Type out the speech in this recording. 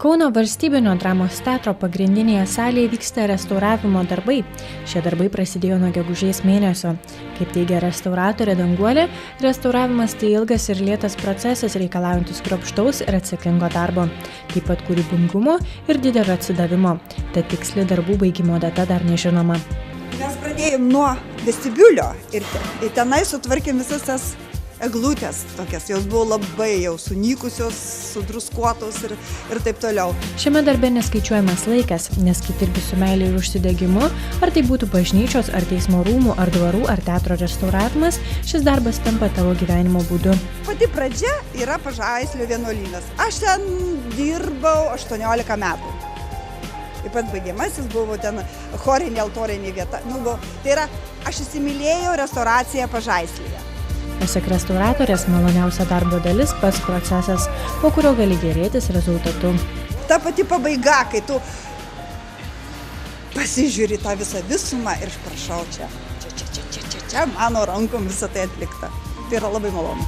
Kauno valstybinio dramos teatro pagrindinėje salėje vyksta restauravimo darbai. Šie darbai prasidėjo nuo gegužės mėnesio. Kaip teigia restauratorė Danguolė, restauravimas tai ilgas ir lėtas procesas reikalaujantis kruopštaus ir atsakingo darbo, taip pat kūrybingumo ir didelio atsidavimo. Tad tiksli darbų baigimo data dar nežinoma. Mes pradėjom nuo vestibiulio ir tenai sutvarkėm visas tas eglutės tokias, jos buvo labai jau sunykusios, sudruskuotos ir taip toliau. Šiame darbe neskaičiuojamas laikas, nes kai dirbi su meile ir užsidegimu, ar tai būtų bažnyčios, ar teismo rūmų, ar dvarų, ar teatro restauravimas, šis darbas tampa tavo gyvenimo būdu. Pati pradžia yra Pažaislio vienuolynas. Aš ten dirbau 18 metų. Taip pat baigiamasis buvo ten chorinė, altorinė vieta. Tai yra, aš įsimylėjau restauraciją Pažaislyje. Pasak restauratorės, maloniausia darbo dalis pats procesas, po kurio gali gėrėtis rezultatu. Ta pati pabaiga, kai tu pasižiūri tą visą visumą ir prašau čia mano rankom visą tai atlikta. Tai yra labai malonu.